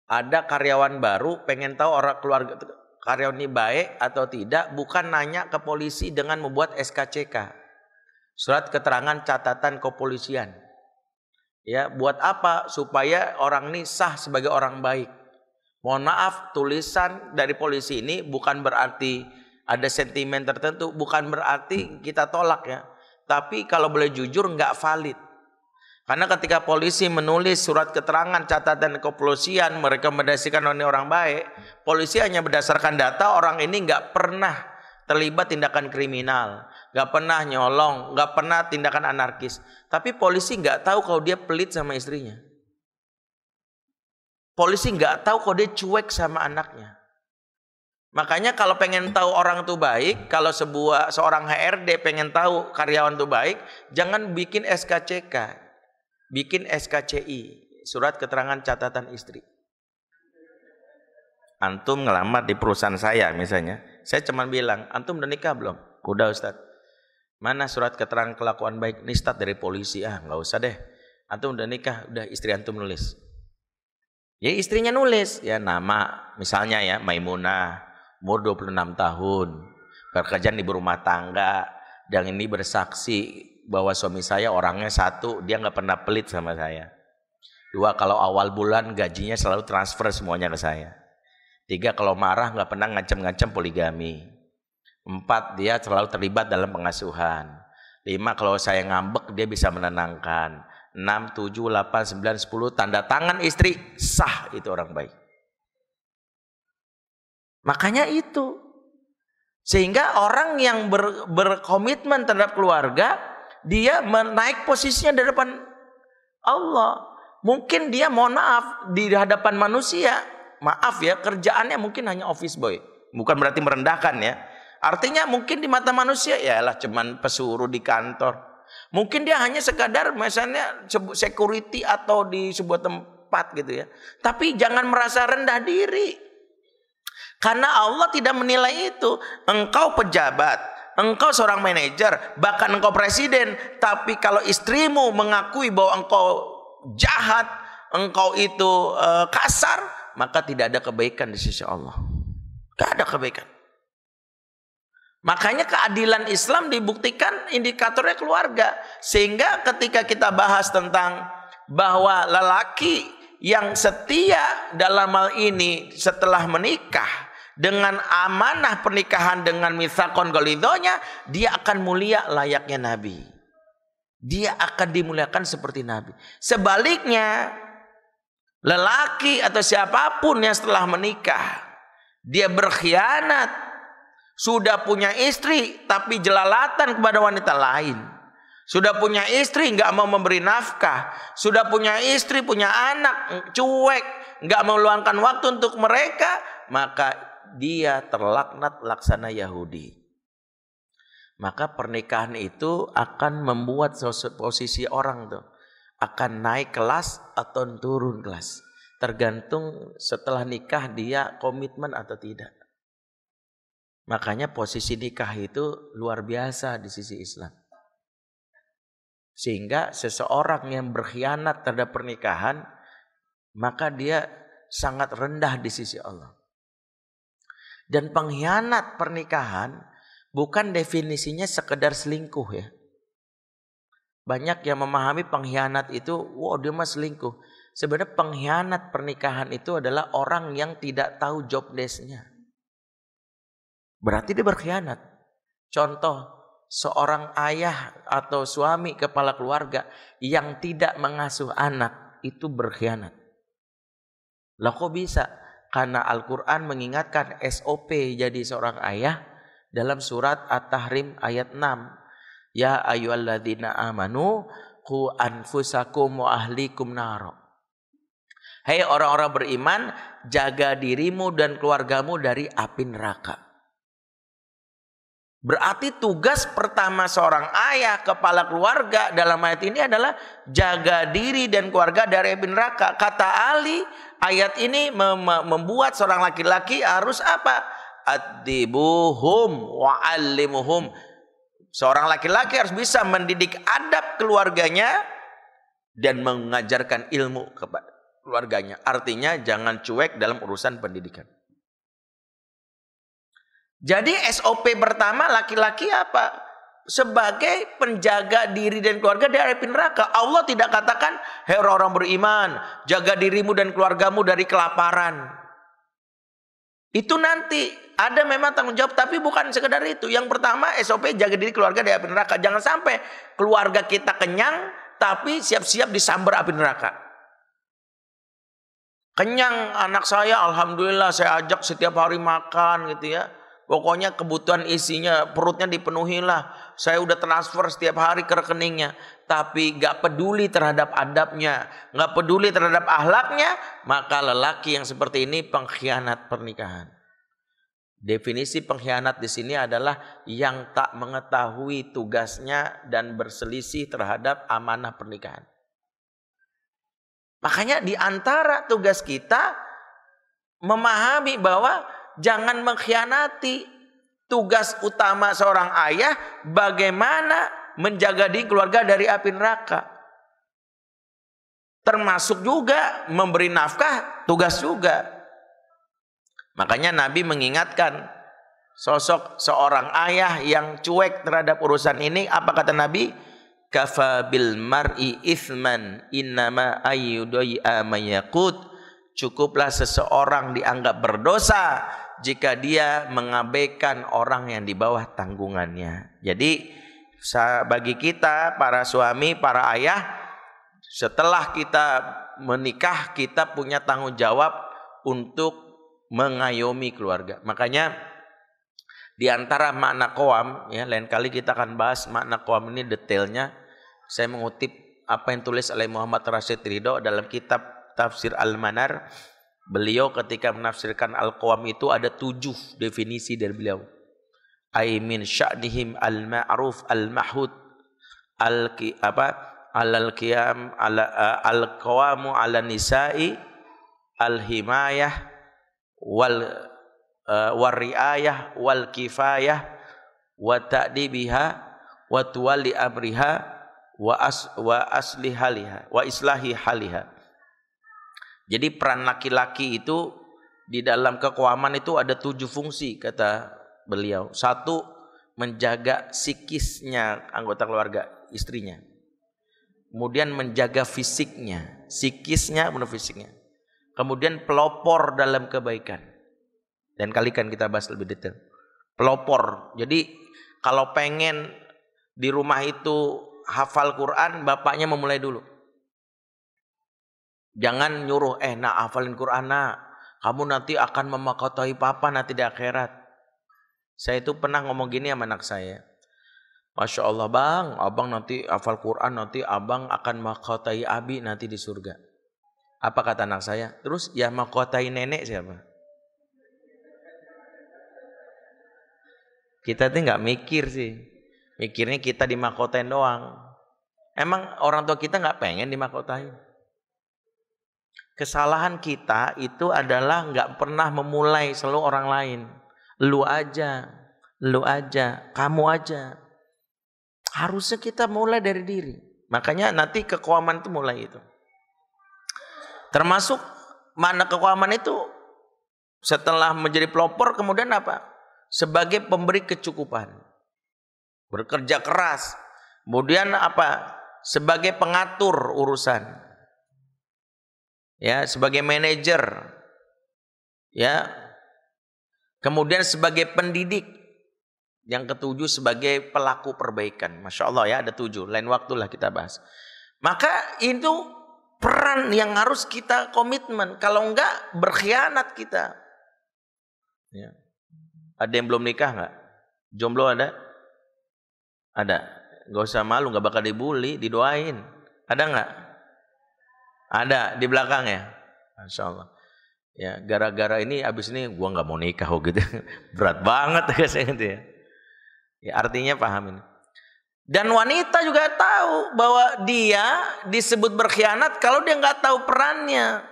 Ada karyawan baru, pengen tahu orang keluarga karyawan ini baik atau tidak, bukan nanya ke polisi dengan membuat SKCK, surat keterangan catatan kepolisian. Ya, buat apa? Supaya orang ini sah sebagai orang baik. Mohon maaf, tulisan dari polisi ini bukan berarti ada sentimen tertentu, bukan berarti kita tolak ya. Tapi kalau boleh jujur nggak valid. Karena ketika polisi menulis surat keterangan catatan kepolisian merekomendasikan orang baik, polisi hanya berdasarkan data orang ini nggak pernah terlibat tindakan kriminal, nggak pernah nyolong, nggak pernah tindakan anarkis. Tapi polisi nggak tahu kalau dia pelit sama istrinya. Polisi nggak tahu kalau dia cuek sama anaknya. Makanya kalau pengen tahu orang itu baik, kalau seorang HRD pengen tahu karyawan itu baik, jangan bikin SKCK, bikin SKCI, surat keterangan catatan istri. Antum ngelamar di perusahaan saya misalnya, saya cuma bilang, antum udah nikah belum? Udah Ustaz. Mana surat keterangan kelakuan baik? Ini stat dari polisi. Nggak usah deh. Antum udah nikah, udah istri antum nulis. Ya istrinya nulis, ya nama misalnya ya Maimunah, umur 26 tahun, pekerjaan ibu rumah tangga, dan ini bersaksi bahwa suami saya orangnya satu, dia nggak pernah pelit sama saya. 2, kalau awal bulan gajinya selalu transfer semuanya ke saya. 3, kalau marah nggak pernah ngancam-ngancam poligami. 4, dia selalu terlibat dalam pengasuhan. 5, kalau saya ngambek dia bisa menenangkan. 6, 7, 8, 9, 10 tanda tangan istri, sah itu orang baik. Makanya itu. Sehingga orang yang berkomitmen terhadap keluarga, dia menaik posisinya di depan Allah. Mungkin dia mohon maaf di hadapan manusia, maaf ya, kerjaannya mungkin hanya office boy. Bukan berarti merendahkan ya. Artinya mungkin di mata manusia yalah cuman pesuruh di kantor. Mungkin dia hanya sekadar misalnya security atau di sebuah tempat gitu ya. Tapi jangan merasa rendah diri. Karena Allah tidak menilai itu. Engkau pejabat, engkau seorang manajer, bahkan engkau presiden. Tapi kalau istrimu mengakui bahwa engkau jahat, engkau itu kasar, maka tidak ada kebaikan di sisi Allah. Tidak ada kebaikan. Makanya keadilan Islam dibuktikan indikatornya keluarga. Sehingga ketika kita bahas tentang bahwa lelaki yang setia dalam hal ini setelah menikah dengan amanah pernikahan dengan mitsaqon ghalidhonya, dia akan mulia layaknya Nabi. Dia akan dimuliakan seperti Nabi. Sebaliknya, lelaki atau siapapun yang setelah menikah dia berkhianat, sudah punya istri tapi jelalatan kepada wanita lain, sudah punya istri nggak mau memberi nafkah, sudah punya istri punya anak cuek, nggak mau meluangkan waktu untuk mereka, maka dia terlaknat laksana Yahudi. Maka pernikahan itu akan membuat posisi orang tuh akan naik kelas atau turun kelas, tergantung setelah nikah dia komitmen atau tidak. Makanya posisi nikah itu luar biasa di sisi Islam. Sehingga seseorang yang berkhianat terhadap pernikahan, maka dia sangat rendah di sisi Allah. Dan pengkhianat pernikahan bukan definisinya sekedar selingkuh ya. Banyak yang memahami pengkhianat itu, wow dia mah selingkuh. Sebenarnya pengkhianat pernikahan itu adalah orang yang tidak tahu job desk-nya. Berarti dia berkhianat. Contoh, seorang ayah atau suami kepala keluarga yang tidak mengasuh anak itu berkhianat. Lah kok bisa? Karena Al-Quran mengingatkan SOP jadi seorang ayah dalam surat At-Tahrim ayat 6. Ya ayyuhalladzina amanu qu anfusakum wa ahlikum naro. Hei orang-orang beriman, jaga dirimu dan keluargamu dari api neraka. Berarti tugas pertama seorang ayah, kepala keluarga dalam ayat ini adalah jaga diri dan keluarga dari api neraka. Kata Ali, ayat ini membuat seorang laki-laki harus apa? Addibuhum wa'allimuhum. Seorang laki-laki harus bisa mendidik adab keluarganya dan mengajarkan ilmu kepada keluarganya. Artinya jangan cuek dalam urusan pendidikan. Jadi SOP pertama laki-laki apa? Sebagai penjaga diri dan keluarga dari api neraka. Allah tidak katakan, hei orang-orang beriman, jaga dirimu dan keluargamu dari kelaparan. Itu nanti ada memang tanggung jawab, tapi bukan sekedar itu. Yang pertama SOP jaga diri keluarga dari api neraka. Jangan sampai keluarga kita kenyang, tapi siap-siap disambar api neraka. Kenyang anak saya, alhamdulillah saya ajak setiap hari makan gitu ya. Pokoknya kebutuhan isinya, perutnya dipenuhi lah. Saya udah transfer setiap hari ke rekeningnya. Tapi gak peduli terhadap adabnya, gak peduli terhadap akhlaknya, maka lelaki yang seperti ini pengkhianat pernikahan. Definisi pengkhianat di sini adalah yang tak mengetahui tugasnya dan berselisih terhadap amanah pernikahan. Makanya di antara tugas kita memahami bahwa jangan mengkhianati. Tugas utama seorang ayah bagaimana menjaga diri keluarga dari api neraka. Termasuk juga memberi nafkah, tugas juga. Makanya Nabi mengingatkan sosok seorang ayah yang cuek terhadap urusan ini. Apa kata Nabi? Kafa bil mar'i ithman innama ayyudai'a mayaqut. Cukuplah seseorang dianggap berdosa jika dia mengabaikan orang yang di bawah tanggungannya. Jadi bagi kita para suami, para ayah, setelah kita menikah kita punya tanggung jawab untuk mengayomi keluarga. Makanya di antara makna qawam, ya lain kali kita akan bahas makna qawam ini detailnya. Saya mengutip apa yang tulis oleh Muhammad Rashid Ridho dalam kitab Tafsir Al-Manar. Beliau ketika menafsirkan Al-Qawam itu ada 7 definisi dari beliau. Ay min sya'nihim al-ma'ruf al-mahud al-qiyam al-qawamu ala nisa'i al-himayah wal-riayah wal-kifayah wa ta'dibiha wa tuwali amriha wa islahi haliha. Jadi peran laki-laki itu di dalam keqawaman itu ada 7 fungsi kata beliau. 1, menjaga psikisnya anggota keluarga, istrinya. Kemudian menjaga fisiknya, psikisnya benar fisiknya. Kemudian pelopor dalam kebaikan. Dan kali kan kita bahas lebih detail. Pelopor. Jadi kalau pengen di rumah itu hafal Quran, bapaknya memulai dulu. Jangan nyuruh, nak hafalin Quran nak. Kamu nanti akan memahkotai papa nanti di akhirat. Saya itu pernah ngomong gini sama anak saya. Masya Allah bang, abang nanti hafal Quran, nanti abang akan mahkotai abi nanti di surga. Apa kata anak saya? Terus ya mahkotai nenek siapa? Kita tuh nggak mikir sih. Mikirnya kita dimahkotain doang. Emang orang tua kita nggak pengen dimahkotain? Kesalahan kita itu adalah nggak pernah memulai selalu orang lain. Lu aja, kamu aja. Harusnya kita mulai dari diri. Makanya nanti keqawaman itu mulai itu. Termasuk mana keqawaman itu setelah menjadi pelopor kemudian apa? Sebagai pemberi kecukupan. Bekerja keras. Kemudian apa? Sebagai pengatur urusan. Ya, sebagai manajer. Ya. Kemudian sebagai pendidik. Yang ketujuh sebagai pelaku perbaikan. Masya Allah ya, ada 7. Lain waktulah kita bahas. Maka itu peran yang harus kita komitmen. Kalau enggak berkhianat kita. Ya. Ada yang belum nikah enggak? Jomblo ada? Ada. Enggak usah malu, enggak bakal dibully, didoain. Ada enggak? Ada di belakang ya. Masya Allah. Ya, gara-gara ini abis ini gua enggak mau nikah gitu. Berat banget saya gitu ya. Ya, artinya paham ini. Dan wanita juga tahu bahwa dia disebut berkhianat kalau dia nggak tahu perannya.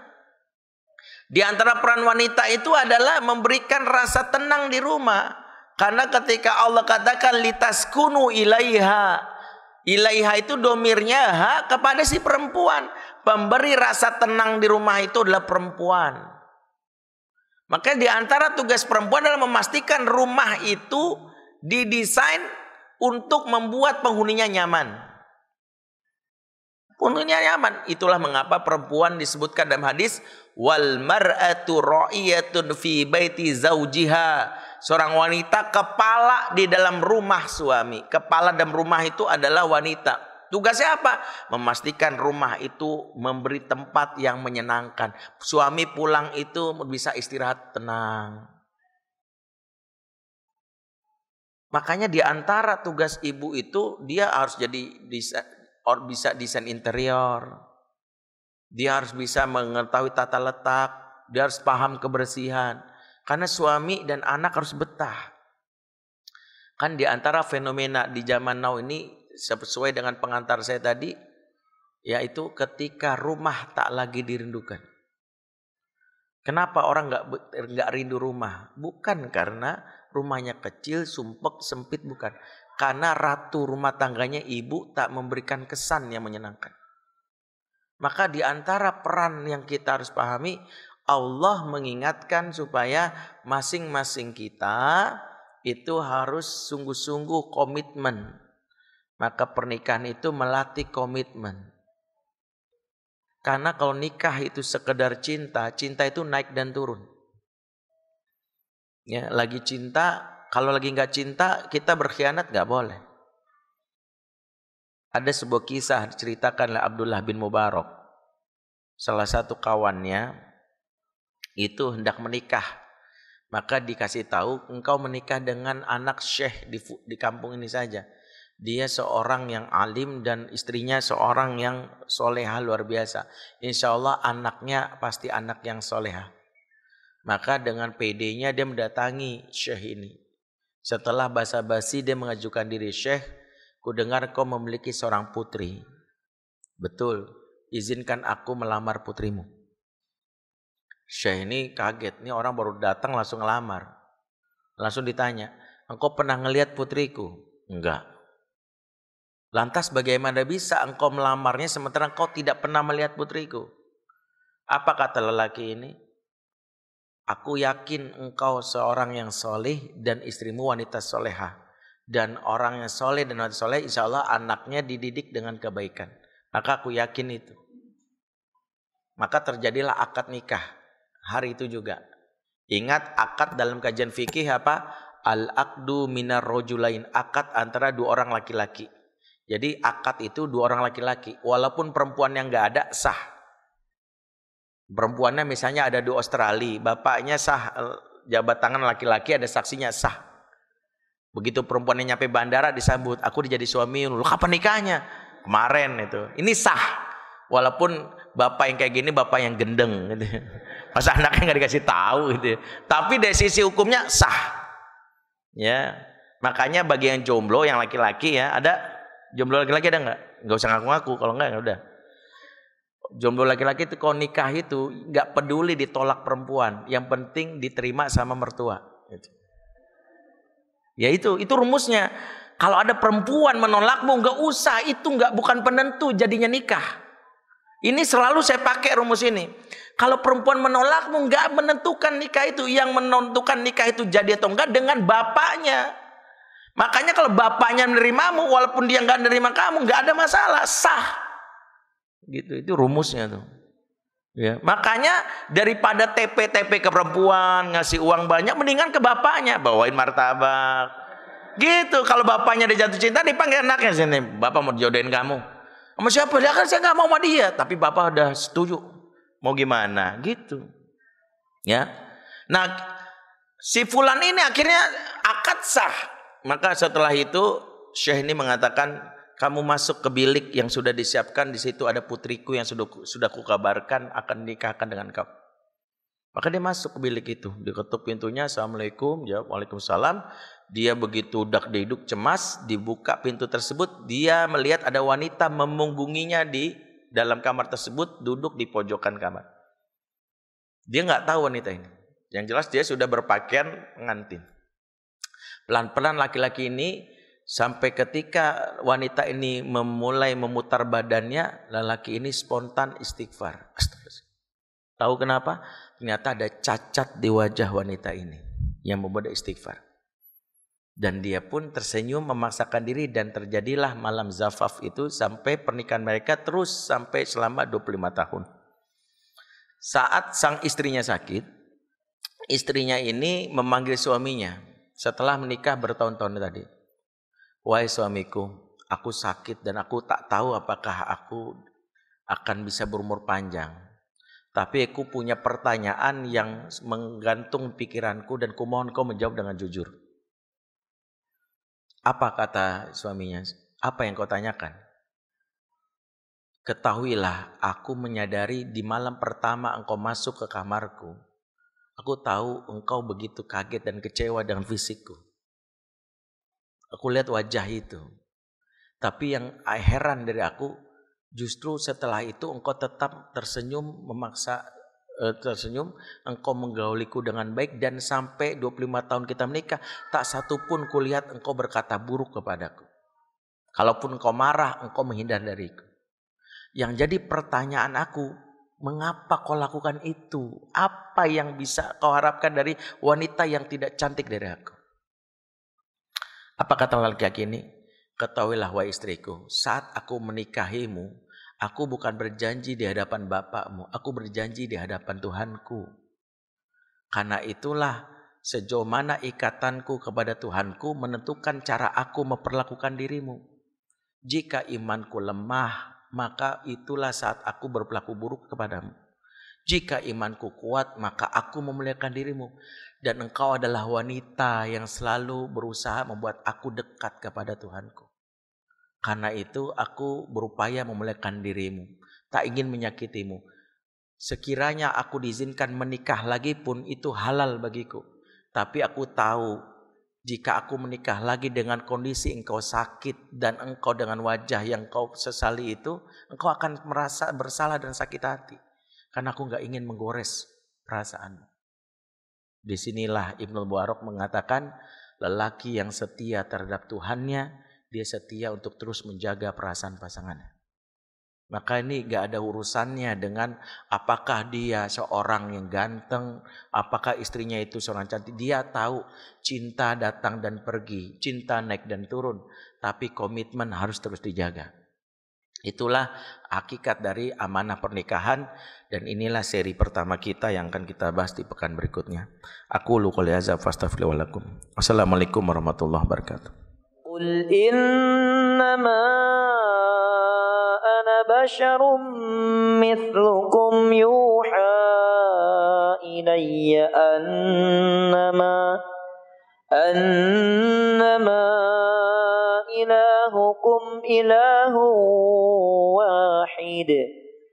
Di antara peran wanita itu adalah memberikan rasa tenang di rumah. Karena ketika Allah katakan litaskunu ilaiha. Ilaiha itu domirnya kepada si perempuan. Pemberi rasa tenang di rumah itu adalah perempuan. Maka di antara tugas perempuan adalah memastikan rumah itu didesain untuk membuat penghuninya nyaman. Penghuninya nyaman. Itulah mengapa perempuan disebutkan dalam hadis wal mar'atu ra'iyatun fi baiti zaujiha. Seorang wanita kepala di dalam rumah suami. Kepala dalam rumah itu adalah wanita. Tugasnya apa? Memastikan rumah itu memberi tempat yang menyenangkan. Suami pulang itu bisa istirahat tenang. Makanya di antara tugas ibu itu dia harus jadi bisa desain interior. Dia harus bisa mengetahui tata letak, dia harus paham kebersihan. Karena suami dan anak harus betah. Kan di antara fenomena di zaman now ini sesuai dengan pengantar saya tadi, yaitu ketika rumah tak lagi dirindukan. Kenapa orang nggak rindu rumah? Bukan karena rumahnya kecil, sumpek, sempit, bukan. Karena ratu rumah tangganya ibu tak memberikan kesan yang menyenangkan. Maka di antara peran yang kita harus pahami, Allah mengingatkan supaya masing-masing kita itu harus sungguh-sungguh komitmen. Maka pernikahan itu melatih komitmen. Karena kalau nikah itu sekedar cinta, cinta itu naik dan turun. Ya, lagi cinta, kalau lagi nggak cinta, kita berkhianat nggak boleh. Ada sebuah kisah diceritakan oleh Abdullah bin Mubarak. Salah satu kawannya itu hendak menikah. Maka dikasih tahu, engkau menikah dengan anak syekh di kampung ini saja. Dia seorang yang alim dan istrinya seorang yang soleha luar biasa. Insya Allah anaknya pasti anak yang soleha. Maka dengan PD-nya dia mendatangi syekh ini. Setelah basa-basi dia mengajukan diri, syekh, ku dengar kau memiliki seorang putri. Betul, izinkan aku melamar putrimu. Syekh ini kaget, ini orang baru datang langsung ngelamar. Langsung ditanya, engkau pernah ngelihat putriku? Enggak. Lantas bagaimana bisa engkau melamarnya sementara engkau tidak pernah melihat putriku? Apa kata lelaki ini? Aku yakin engkau seorang yang soleh dan istrimu wanita solehah. dan orang yang soleh dan wanita soleh, insya Allah anaknya dididik dengan kebaikan. Maka aku yakin itu. Maka terjadilah akad nikah hari itu juga. Ingat, akad dalam kajian fikih apa? Al-aqdu minar rojulain, akad antara dua orang laki-laki. Jadi akad itu dua orang laki-laki, walaupun perempuan yang nggak ada sah. Perempuannya misalnya ada di Australia, bapaknya sah, jabat tangan laki-laki ada saksinya sah. Begitu perempuannya nyampe bandara disambut, aku jadi suami, lu kapan nikahnya? Kemarin itu. Ini sah. Walaupun bapak yang kayak gini bapak yang gendeng gitu. Masa anaknya nggak dikasih tahu gitu. Tapi dari sisi hukumnya sah. Ya. Makanya bagi yang jomblo yang laki-laki ya, ada jomblo laki-laki ada nggak? Nggak usah ngaku-ngaku, kalau nggak udah. Jomblo laki-laki itu kalau nikah itu nggak peduli ditolak perempuan, yang penting diterima sama mertua. Gitu. Ya itu rumusnya. Kalau ada perempuan menolakmu nggak usah, itu bukan penentu jadinya nikah. Ini selalu saya pakai rumus ini. Kalau perempuan menolakmu nggak menentukan nikah itu, yang menentukan nikah itu jadi atau enggak dengan bapaknya. Makanya kalau bapaknya menerimamu, walaupun dia nggak menerima kamu, nggak ada masalah, sah. Gitu, itu rumusnya tuh. Ya, makanya daripada TP ke perempuan, ngasih uang banyak, mendingan ke bapaknya, bawain martabak. Gitu, kalau bapaknya dia jatuh cinta, dipanggil anaknya sini, bapak mau jodohin kamu. Sama siapa? Ya kan saya nggak mau sama dia, tapi bapak udah setuju. Mau gimana? Gitu. Ya. Nah, si fulan ini akhirnya akad sah. Maka setelah itu Syekh ini mengatakan, kamu masuk ke bilik yang sudah disiapkan, di situ ada putriku yang sudah kukabarkan akan nikahkan dengan kamu. Maka dia masuk ke bilik itu, diketuk pintunya, assalamualaikum, jawab waalaikumsalam. Dia begitu dak-diduk cemas, dibuka pintu tersebut, dia melihat ada wanita memunggunginya di dalam kamar tersebut, duduk di pojokan kamar. Dia nggak tahu wanita ini. Yang jelas dia sudah berpakaian pengantin. Pelan-pelan laki-laki ini sampai ketika wanita ini mulai memutar badannya, lelaki ini spontan istighfar. Tahu kenapa? Ternyata ada cacat di wajah wanita ini yang membuat istighfar. Dan dia pun tersenyum memaksakan diri dan terjadilah malam zafaf itu sampai pernikahan mereka terus sampai selama 25 tahun. Saat sang istrinya sakit, istrinya ini memanggil suaminya setelah menikah bertahun-tahun tadi. Wahai suamiku, aku sakit dan aku tak tahu apakah aku akan bisa berumur panjang. Tapi aku punya pertanyaan yang menggantung pikiranku dan kumohon kau menjawab dengan jujur. Apa kata suaminya? Apa yang kau tanyakan? Ketahuilah, aku menyadari di malam pertama engkau masuk ke kamarku. Aku tahu engkau begitu kaget dan kecewa dengan fisikku. Aku lihat wajah itu. Tapi yang heran dari aku, justru setelah itu engkau tetap tersenyum, tersenyum, engkau menggauliku dengan baik, dan sampai 25 tahun kita menikah, tak satu pun kulihat engkau berkata buruk kepadaku. Kalaupun engkau marah, engkau menghindar dariku. Yang jadi pertanyaan aku, mengapa kau lakukan itu? Apa yang bisa kau harapkan dari wanita yang tidak cantik dari aku? Apa kata laki-laki ini? Ketahuilah wahai istriku, saat aku menikahimu, aku bukan berjanji di hadapan bapakmu, aku berjanji di hadapan Tuhanku. Karena itulah sejauh mana ikatanku kepada Tuhanku menentukan cara aku memperlakukan dirimu. Jika imanku lemah, maka itulah saat aku berperilaku buruk kepadamu. Jika imanku kuat, maka aku memuliakan dirimu. Dan engkau adalah wanita yang selalu berusaha membuat aku dekat kepada Tuhanku. Karena itu aku berupaya memuliakan dirimu, tak ingin menyakitimu. Sekiranya aku diizinkan menikah lagi pun itu halal bagiku. Tapi aku tahu jika aku menikah lagi dengan kondisi engkau sakit dan engkau dengan wajah yang kau sesali itu, engkau akan merasa bersalah dan sakit hati. Karena aku gak ingin menggores perasaanmu. Disinilah Ibnu Mubarak mengatakan, lelaki yang setia terhadap Tuhannya, dia setia untuk terus menjaga perasaan pasangannya. Maka ini gak ada urusannya dengan apakah dia seorang yang ganteng, apakah istrinya itu seorang cantik. Dia tahu cinta datang dan pergi, cinta naik dan turun, tapi komitmen harus terus dijaga. Itulah hakikat dari amanah pernikahan, dan inilah seri pertama kita yang akan kita bahas di pekan berikutnya. Aqulu qouli hadza fastaghfiru lakum. Wassalamualaikum warahmatullahi wabarakatuh. Qul innama ana basyarum mithlukum yuha ilayya annama ilahukum ilahu wahid